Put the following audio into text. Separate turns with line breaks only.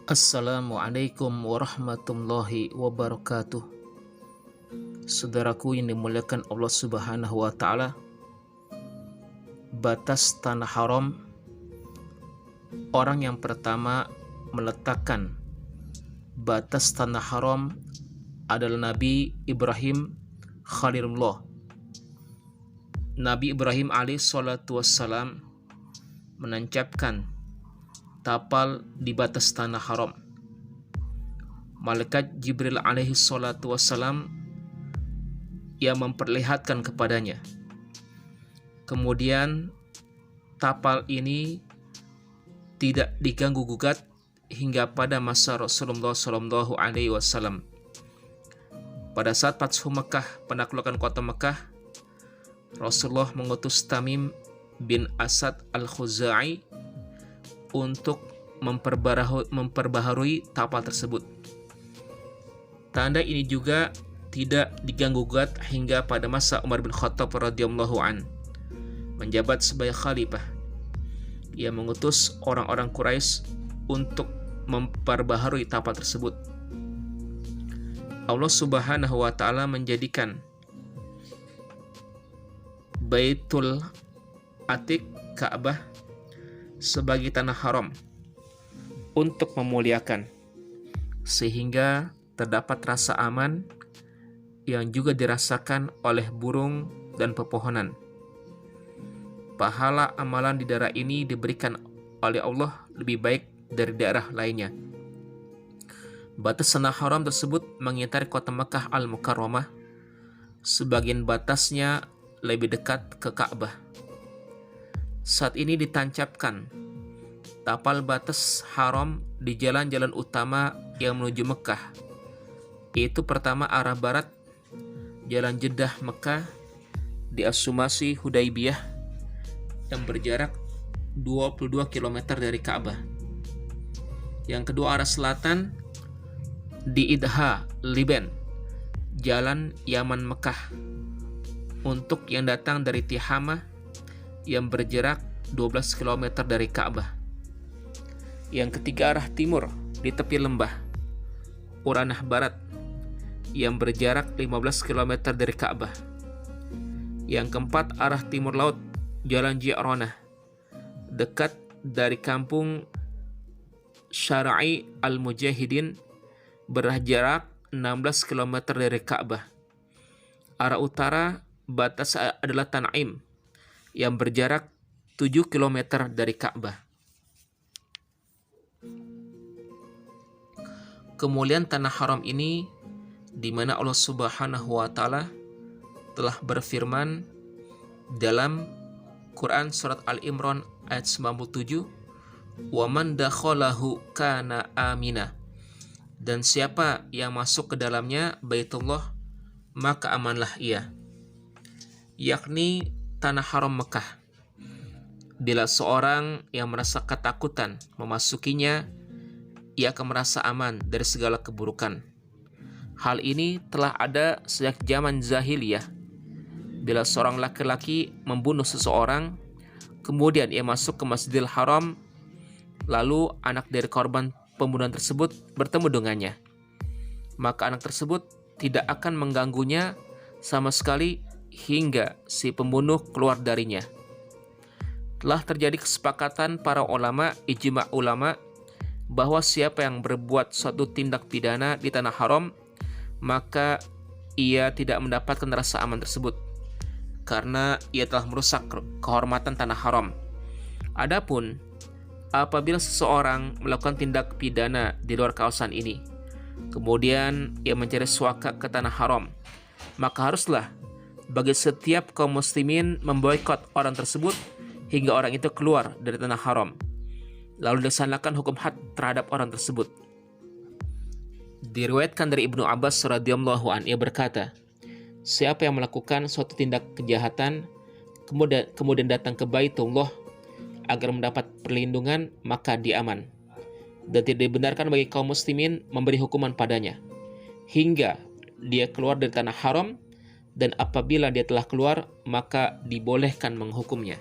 Assalamualaikum warahmatullahi wabarakatuh. Saudaraku yang dimuliakan Allah Subhanahu wa Ta'ala, batas tanah haram, orang yang pertama meletakkan batas tanah haram adalah Nabi Ibrahim Khalilullah. Nabi Ibrahim alaihi salatu wassalam menancapkan tapal di batas tanah haram. Malaikat Jibril alaihi salatu wassalam yang memperlihatkan kepadanya. Kemudian tapal ini tidak diganggu gugat hingga pada masa Rasulullah Shallallahu Alaihi Wasallam. Pada saat Fathu Mekah, penaklukan kota Mekah, Rasulullah mengutus Tamim bin Asad al-Khuzai untuk memperbaharui tapal tersebut. Tanda ini juga tidak diganggu gugat hingga pada masa Umar bin Khattab radhiyallahu an menjabat sebagai khalifah. Ia mengutus orang-orang Quraisy untuk memperbaharui tapal tersebut. Allah Subhanahu wa Ta'ala menjadikan Baitul Atiq, Ka'bah, sebagai tanah haram untuk memuliakan, sehingga terdapat rasa aman yang juga dirasakan oleh burung dan pepohonan. Pahala amalan di daerah ini diberikan oleh Allah lebih baik dari daerah lainnya. Batas tanah haram tersebut mengitari kota Makkah al-Mukarramah. Sebagian batasnya lebih dekat ke Ka'bah. Saat ini ditancapkan tapal batas haram di jalan-jalan utama yang menuju Mekah, yaitu pertama arah barat, Jalan Jeddah Mekah di Asumasi Hudaibiyah yang berjarak 22 km dari Ka'bah. Yang kedua arah selatan di Idha Liban, Jalan Yaman Mekah, untuk yang datang dari Tihamah yang berjarak 12 km dari Ka'bah. Yang ketiga arah timur di tepi lembah Uranah Barat yang berjarak 15 km dari Ka'bah. Yang keempat arah timur laut Jalan Ji'ronah dekat dari kampung Syara'i Al-Mujahidin berjarak 16 km dari Ka'bah. Arah utara batas adalah Tan'im yang berjarak 7 km dari Ka'bah. Kemuliaan tanah haram ini di mana Allah Subhanahu wa Ta'ala telah berfirman dalam Quran surat Al-Imran ayat 97, "Wa man dakhalahu kana amina." Dan siapa yang masuk ke dalamnya Baitullah, maka amanlah ia. Yakni tanah haram Mekah. Bila seorang yang merasa ketakutan memasukinya, ia akan merasa aman dari segala keburukan. Hal ini telah ada sejak zaman jahiliyah. Bila seorang laki-laki membunuh seseorang, kemudian ia masuk ke Masjidil Haram, lalu anak dari korban pembunuhan tersebut bertemu dengannya, maka anak tersebut tidak akan mengganggunya sama sekali hingga si pembunuh keluar darinya. Telah terjadi kesepakatan para ulama, ijma' ulama, bahwa siapa yang berbuat suatu tindak pidana di tanah haram, maka ia tidak mendapatkan rasa aman tersebut, karena ia telah merusak kehormatan tanah haram. Adapun apabila seseorang melakukan tindak pidana di luar kawasan ini, kemudian ia mencari suaka ke tanah haram, maka haruslah bagi setiap kaum muslimin memboikot orang tersebut hingga orang itu keluar dari tanah haram, lalu dilaksanakan hukum had terhadap orang tersebut. Diriwayatkan dari Ibnu Abbas radhiyallahu an, ia berkata, siapa yang melakukan suatu tindak kejahatan kemudian datang ke Baitullah agar mendapat perlindungan, maka dia aman, dan tidak dibenarkan bagi kaum muslimin memberi hukuman padanya hingga dia keluar dari tanah haram, dan apabila dia telah keluar maka dibolehkan menghukumnya.